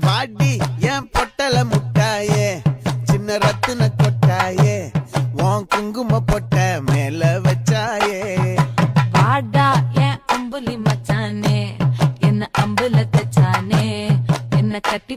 பாடி என் பொட்டல முட்டாயே சின்ன ரத்தின கொட்டாயே உன் குங்கும பொட்ட மேல வச்சாயே வாடா என் அம்புலி மச்சானே என்ன அம்புல தச்சானே என்ன கட்டி